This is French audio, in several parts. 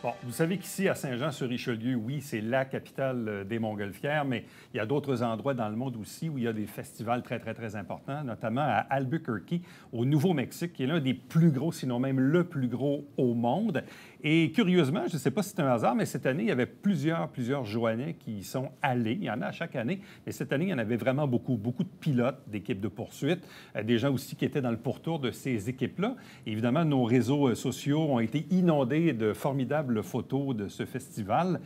Bon, vous savez qu'ici, à Saint-Jean-sur-Richelieu, oui, c'est la capitale des Montgolfières, mais il y a d'autres endroits dans le monde aussi où il y a des festivals très, très, très importants, notamment à Albuquerque, au Nouveau-Mexique, qui est l'un des plus gros, sinon même le plus gros au monde. Et curieusement, je ne sais pas si c'est un hasard, mais cette année, il y avait plusieurs Joannais qui y sont allés. Il y en a à chaque année, mais cette année, il y en avait vraiment beaucoup. Beaucoup de pilotes d'équipes de poursuite, des gens aussi qui étaient dans le pourtour de ces équipes-là. Évidemment, nos réseaux sociaux ont été inondés de formidables photos de ce festival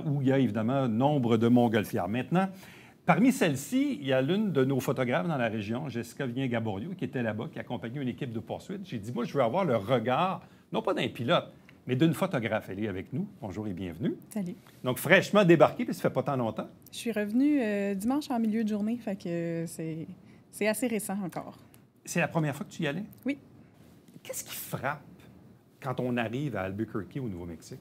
où il y a évidemment nombre de montgolfières. Maintenant, parmi celles-ci, il y a l'une de nos photographes dans la région, Jessica Vignin-Gaborio, qui était là-bas, qui accompagnait une équipe de poursuite. J'ai dit, moi, je veux avoir le regard, non pas d'un pilote, mais d'une photographe. Elle est avec nous. Bonjour et bienvenue. Salut. Donc, fraîchement débarquée, puis ça fait pas tant longtemps. Je suis revenue dimanche en milieu de journée, fait que c'est assez récent encore. C'est la première fois que tu y allais? Oui. Qu'est-ce qui frappe quand on arrive à Albuquerque, au Nouveau-Mexique?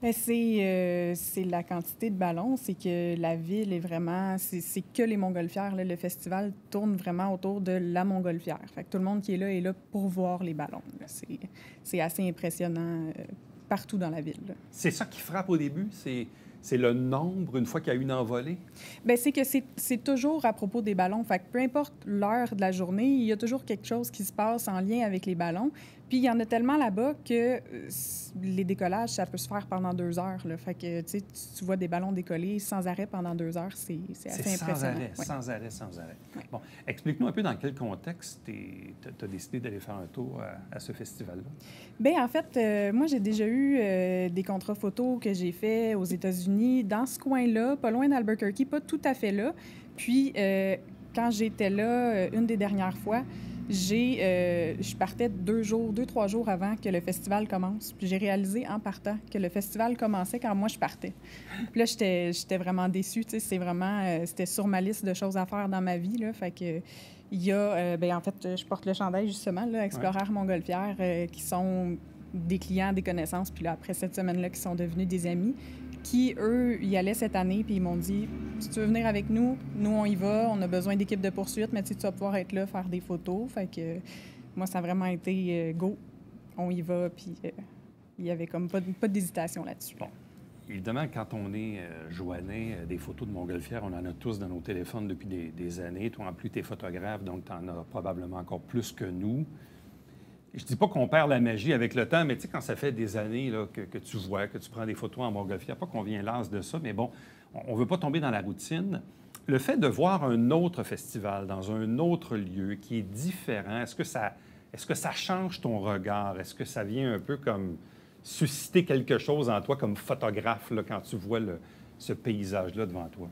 Bien, c'est la quantité de ballons, c'est que la ville est vraiment... C'est que les montgolfières. Là, le festival tourne vraiment autour de la montgolfière. Fait que tout le monde qui est là pour voir les ballons. C'est assez impressionnant partout dans la ville. Là. C'est ça qui frappe au début? C'est le nombre, une fois qu'il y a une envolée? Bien, c'est que c'est toujours à propos des ballons. Fait que peu importe l'heure de la journée, il y a toujours quelque chose qui se passe en lien avec les ballons. Puis il y en a tellement là-bas que les décollages, ça peut se faire pendant 2 heures. Là. Fait que tu vois des ballons décoller sans arrêt pendant 2 heures, c'est assez impressionnant. Sans arrêt. Ouais. Bon, explique-nous un peu dans quel contexte tu as décidé d'aller faire un tour à ce festival-là. Bien, en fait, moi, j'ai déjà eu des contrats photos que j'ai faits aux États-Unis, dans ce coin-là, pas loin d'Albuquerque, pas tout à fait là. Puis, quand j'étais là, une des dernières fois, je partais 2-3 jours avant que le festival commence. Puis j'ai réalisé en partant que le festival commençait quand moi je partais. Puis là, j'étais vraiment déçue. C'est vraiment... c'était sur ma liste de choses à faire dans ma vie. Là. Fait que il y a... en fait, je porte le chandail justement, là, Explorer Montgolfière, qui sont des clients, des connaissances. Puis là, après cette semaine-là, qui sont devenus des amis, qui, eux, y allaient cette année, puis ils m'ont dit, si tu veux venir avec nous, on y va, on a besoin d'équipe de poursuite, mais tu vas pouvoir être là, faire des photos. Fait que moi, ça a vraiment été go, on y va, puis il y avait comme pas d'hésitation là-dessus. Bon. Évidemment, quand on est Joannais, des photos de montgolfières, on en a tous dans nos téléphones depuis des années. Toi, en plus, tu es photographe, donc tu en as probablement encore plus que nous. Je dis pas qu'on perd la magie avec le temps, mais tu sais, quand ça fait des années là, que tu vois, que tu prends des photos en montgolfière, pas qu'on vient las de ça, mais bon, on veut pas tomber dans la routine. Le fait de voir un autre festival dans un autre lieu qui est différent, est-ce que ça change ton regard? Est-ce que ça vient un peu comme susciter quelque chose en toi comme photographe là, quand tu vois ce paysage-là devant toi?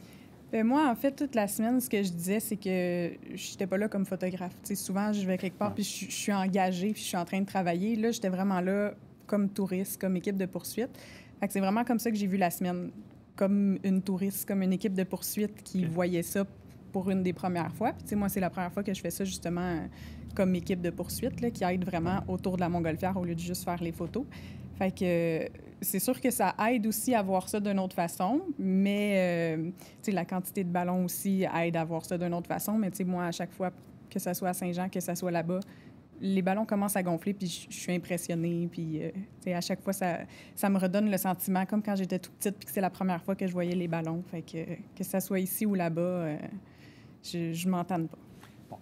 Bien, moi, en fait, toute la semaine, ce que je disais, c'est que je n'étais pas là comme photographe. Tu sais, souvent, je vais quelque part, puis je suis engagée, puis je suis en train de travailler. Là, j'étais vraiment là comme touriste, comme équipe de poursuite. Fait que c'est vraiment comme ça que j'ai vu la semaine, comme une touriste, comme une équipe de poursuite qui voyait ça pour une des premières fois. Puis, tu sais, moi, c'est la première fois que je fais ça, justement, comme équipe de poursuite, là, qui aide vraiment autour de la montgolfière au lieu de juste faire les photos. Fait que c'est sûr que ça aide aussi à voir ça d'une autre façon, mais la quantité de ballons aussi aide à voir ça d'une autre façon. Mais moi, à chaque fois, que ça soit à Saint-Jean, que ça soit là-bas, les ballons commencent à gonfler, puis je suis impressionnée. Puis à chaque fois, ça me redonne le sentiment, comme quand j'étais toute petite, puis que c'est la première fois que je voyais les ballons. Fait que ça soit ici ou là-bas, je m'entends pas. Bon.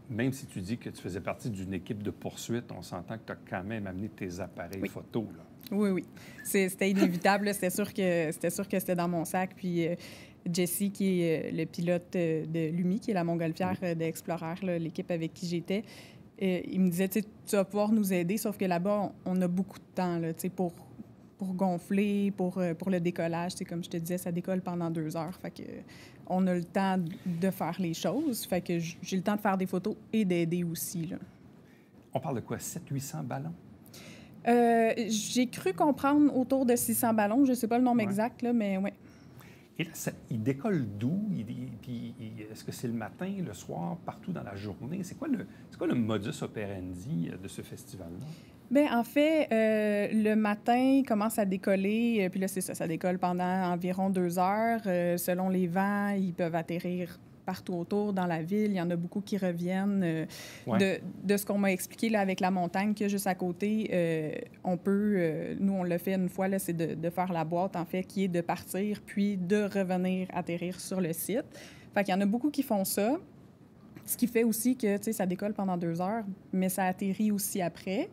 Même si tu dis que tu faisais partie d'une équipe de poursuite, on s'entend que tu as quand même amené tes appareils photos, là. Oui. C'était inévitable. C'était sûr que c'était dans mon sac. Puis Jesse, qui est le pilote de Lumi, qui est la montgolfière d'Explorer, l'équipe avec qui j'étais, il me disait, tu vas pouvoir nous aider, sauf que là-bas, on a beaucoup de temps là, pour gonfler, pour le décollage. Comme je te disais, ça décolle pendant 2 heures. Fait que on a le temps de faire les choses. Fait que j'ai le temps de faire des photos et d'aider aussi. Là. On parle de quoi? 700-800 ballons? J'ai cru comprendre autour de 600 ballons. Je ne sais pas le nombre exact, là, mais oui. Et là, il décolle d'où? Est-ce que c'est le matin, le soir, partout dans la journée? C'est quoi le modus operandi de ce festival-là? Bien, en fait, le matin, il commence à décoller. Puis là, c'est ça décolle pendant environ 2 heures. Selon les vents, ils peuvent atterrir partout autour, dans la ville. Il y en a beaucoup qui reviennent. Ouais. De ce qu'on m'a expliqué là, avec la montagne qu'il y a juste à côté, on peut, nous, on l'a fait une fois, c'est de faire la boîte, en fait, qui est de partir, puis de revenir atterrir sur le site. Fait qu'il y en a beaucoup qui font ça. Ce qui fait aussi que, tu sais, ça décolle pendant 2 heures, mais ça atterrit aussi après.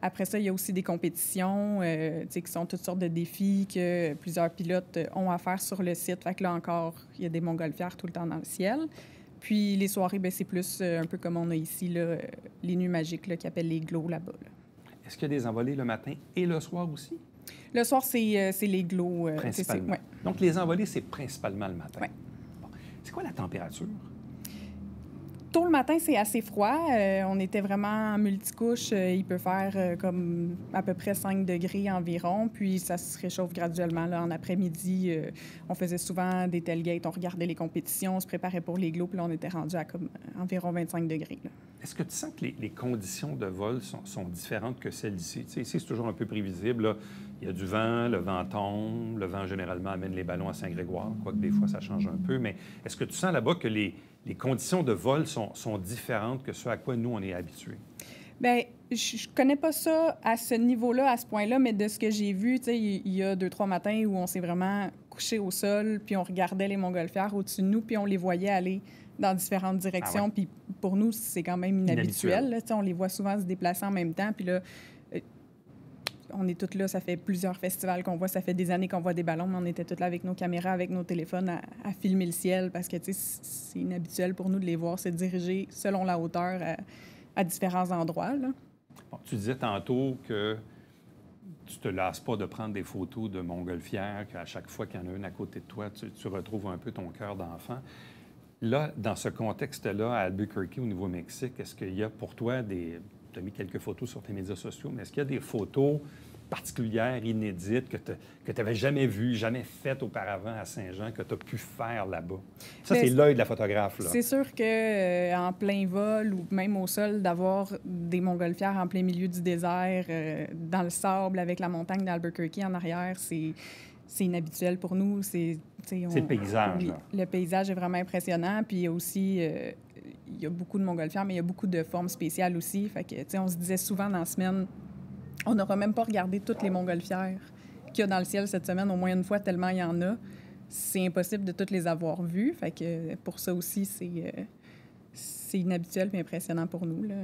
Après ça, il y a aussi des compétitions, tu sais, qui sont toutes sortes de défis que plusieurs pilotes ont à faire sur le site. Fait que là encore, il y a des montgolfières tout le temps dans le ciel. Puis les soirées, bien, c'est plus un peu comme on a ici, là, les nuits magiques, là, qui appellent les glows là-bas. Là. Est-ce qu'il y a des envolées le matin et le soir aussi? Le soir, c'est les glows. Principalement. Ouais. Donc, les envolées, c'est principalement le matin. Ouais. Bon. C'est quoi la température? Tôt le matin, c'est assez froid. On était vraiment en multicouche. Il peut faire comme à peu près 5 degrés environ. Puis ça se réchauffe graduellement. Là, en après-midi, on faisait souvent des tailgates. On regardait les compétitions, on se préparait pour les glows. Puis là, on était rendu à comme environ 25 degrés. Là. Est-ce que tu sens que les conditions de vol sont différentes que celles d'ici? Tu sais, ici, c'est toujours un peu prévisible. Là. Il y a du vent, le vent tombe. Le vent, généralement, amène les ballons à Saint-Grégoire, quoique des fois, ça change un peu. Mais est-ce que tu sens là-bas que les conditions de vol sont différentes que ce à quoi nous, on est habitués? Bien, je connais pas ça à ce niveau-là, à ce point-là, mais de ce que j'ai vu, tu sais, il y a 2-3 matins où on s'est vraiment couché au sol, puis on regardait les montgolfières au-dessus de nous, puis on les voyait aller dans différentes directions. Ah ouais. Puis pour nous, c'est quand même inhabituel. Là, tu sais, on les voit souvent se déplacer en même temps, puis là, on est tous là, ça fait plusieurs festivals qu'on voit, ça fait des années qu'on voit des ballons, mais on était tous là avec nos caméras, avec nos téléphones à filmer le ciel parce que, tu sais, c'est inhabituel pour nous de les voir se diriger selon la hauteur à différents endroits. Là. Bon, tu disais tantôt que tu te lasses pas de prendre des photos de montgolfières, qu'à chaque fois qu'il y en a une à côté de toi, tu retrouves un peu ton cœur d'enfant. Là, dans ce contexte-là, à Albuquerque, au Nouveau-Mexique, est-ce qu'il y a pour toi tu as mis quelques photos sur tes médias sociaux, mais est-ce qu'il y a des photos particulières, inédites, que tu n'avais jamais vues, jamais faites auparavant à Saint-Jean, que tu as pu faire là-bas? Ça, c'est l'œil de la photographe, là. C'est sûr qu'en plein vol ou même au sol, d'avoir des montgolfières en plein milieu du désert, dans le sable, avec la montagne d'Albuquerque en arrière, c'est inhabituel pour nous. C'est le paysage, oui, là. Le paysage est vraiment impressionnant. Puis il y a aussi... il y a beaucoup de montgolfières, mais il y a beaucoup de formes spéciales aussi. Fait que, tu sais, on se disait souvent dans la semaine, on n'aura même pas regardé toutes les montgolfières qu'il y a dans le ciel cette semaine, au moins une fois, tellement il y en a. C'est impossible de toutes les avoir vues. Fait que pour ça aussi, c'est inhabituel et impressionnant pour nous, là.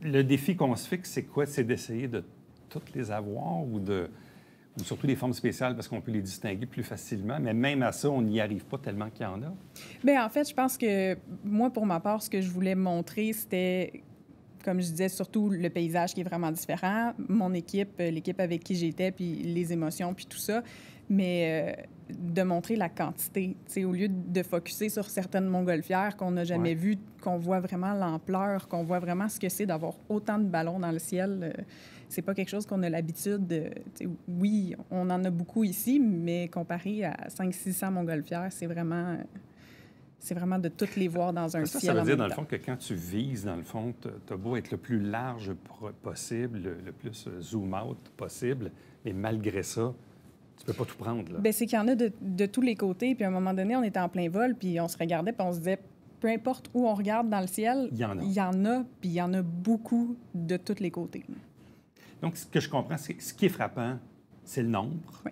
Le défi qu'on se fixe, c'est quoi? C'est d'essayer de toutes les avoir ou surtout les formes spéciales parce qu'on peut les distinguer plus facilement. Mais même à ça, on n'y arrive pas tellement qu'il y en a. Bien, en fait, je pense que moi, pour ma part, ce que je voulais montrer, c'était, comme je disais, surtout le paysage qui est vraiment différent, mon équipe, l'équipe avec qui j'étais, puis les émotions, puis tout ça. Mais de montrer la quantité, tu sais, au lieu de focusser sur certaines montgolfières qu'on n'a jamais vues, qu'on voit vraiment l'ampleur, qu'on voit vraiment ce que c'est d'avoir autant de ballons dans le ciel. C'est pas quelque chose qu'on a l'habitude de... Oui, on en a beaucoup ici, mais comparé à 500-600 montgolfières, c'est vraiment de toutes les voir dans un ciel. Ça veut dire, dans le fond, que quand tu vises, dans le fond, tu as beau être le plus large possible, le plus zoom-out possible, mais malgré ça, tu peux pas tout prendre, là. Bien, c'est qu'il y en a de tous les côtés. Puis à un moment donné, on était en plein vol, puis on se regardait, puis on se disait, peu importe où on regarde dans le ciel, il y en a, puis il y en a beaucoup de tous les côtés. Donc, ce que je comprends, c'est que ce qui est frappant, c'est le nombre. Oui.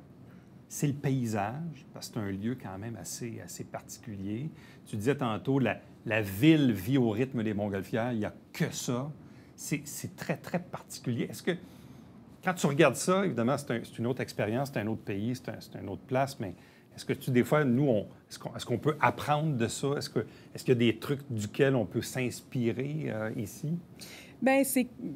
C'est le paysage, parce que c'est un lieu quand même assez particulier. Tu disais tantôt, la ville vit au rythme des montgolfières. Il n'y a que ça. C'est très, très particulier. Est-ce que, quand tu regardes ça, évidemment, c'est une autre expérience, c'est un autre pays, c'est une autre place, mais est-ce que des fois, nous, est-ce qu'on peut apprendre de ça? Est-ce qu'il y a des trucs duquel on peut s'inspirer ici? Bien,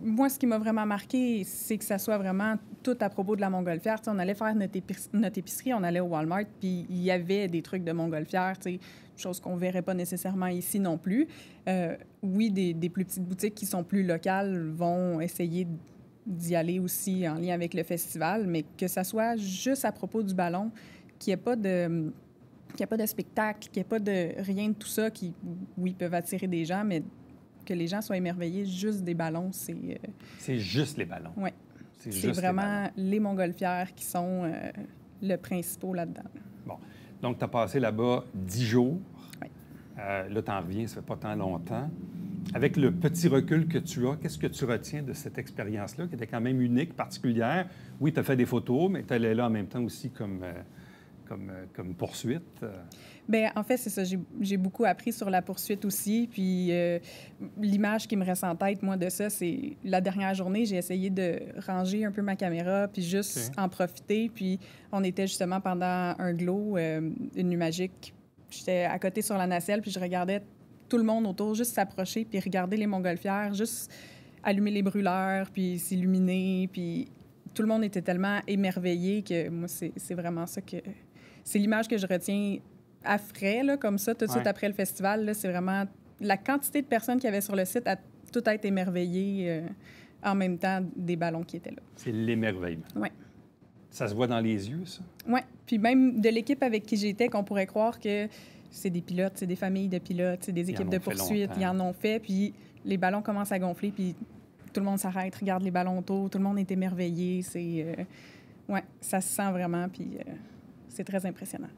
moi, ce qui m'a vraiment marqué, c'est que ça soit vraiment tout à propos de la montgolfière. T'sais, on allait faire notre épicerie, on allait au Walmart, puis il y avait des trucs de montgolfière, chose qu'on ne verrait pas nécessairement ici non plus. Oui, des plus petites boutiques qui sont plus locales vont essayer d'y aller aussi en lien avec le festival, mais que ça soit juste à propos du ballon, qu'il n'y ait pas de spectacle, qu'il n'y ait pas de rien de tout ça qui, oui, peuvent attirer des gens, mais que les gens soient émerveillés juste des ballons, c'est... C'est juste les ballons. Oui. C'est vraiment les montgolfières qui sont le principal là-dedans. Bon. Donc, tu as passé là-bas 10 jours. Oui. Là, tu en reviens, ça fait pas tant longtemps. Avec le petit recul que tu as, qu'est-ce que tu retiens de cette expérience-là, qui était quand même unique, particulière? Oui, tu as fait des photos, mais tu allais là en même temps aussi comme poursuite. Bien, en fait, c'est ça. J'ai beaucoup appris sur la poursuite aussi. Puis l'image qui me reste en tête, moi, de ça, c'est la dernière journée, j'ai essayé de ranger un peu ma caméra, puis juste en profiter. Puis on était justement pendant un glow, une nuit magique. J'étais à côté sur la nacelle, puis je regardais tout le monde autour juste s'approcher, puis regarder les montgolfières, juste allumer les brûleurs, puis s'illuminer. Puis tout le monde était tellement émerveillé que moi, c'est vraiment ça que... C'est l'image que je retiens à frais, là, comme ça, tout de suite après le festival. C'est vraiment la quantité de personnes qui avaient sur le site à tout être émerveillées en même temps des ballons qui étaient là. C'est l'émerveillement. Oui. Ça se voit dans les yeux, ça? Oui. Puis même de l'équipe avec qui j'étais, qu'on pourrait croire que c'est des pilotes, c'est des familles de pilotes, c'est des équipes de poursuite, ils en ont fait, puis les ballons commencent à gonfler, puis tout le monde s'arrête, regarde les ballons autour, tout le monde est émerveillé. Oui, ça se sent vraiment, puis c'est très impressionnant.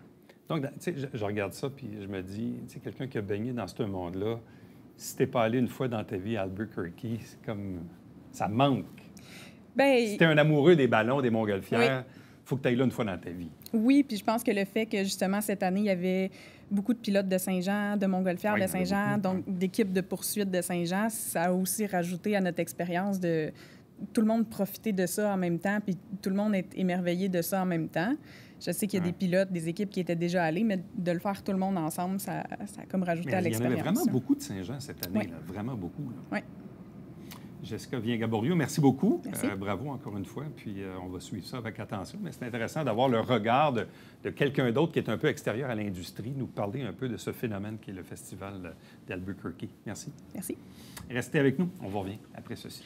Donc, tu sais, je regarde ça, puis je me dis, tu sais, quelqu'un qui a baigné dans ce monde-là, si t'es pas allé une fois dans ta vie à Albuquerque, c'est comme... ça manque. Bien, si t'es un amoureux des ballons, des montgolfières, il faut que tu ailles là une fois dans ta vie. Oui, puis je pense que le fait que, justement, cette année, il y avait beaucoup de pilotes de Saint-Jean, de montgolfières de Saint-Jean, donc d'équipes de poursuite de Saint-Jean, ça a aussi rajouté à notre expérience de tout le monde profiter de ça en même temps, puis tout le monde est émerveillé de ça en même temps. Je sais qu'il y a des pilotes, des équipes qui étaient déjà allées, mais de le faire tout le monde ensemble, ça a comme rajouté à l'expérience. Il y en avait vraiment beaucoup de Saint-Jean cette année, là, vraiment beaucoup. Oui. Jessica Viens-Gaborio, merci beaucoup. Merci. Bravo encore une fois. Puis on va suivre ça avec attention. Mais c'est intéressant d'avoir le regard de quelqu'un d'autre qui est un peu extérieur à l'industrie, nous parler un peu de ce phénomène qui est le Festival d'Albuquerque. Merci. Merci. Restez avec nous. On vous revient après ceci.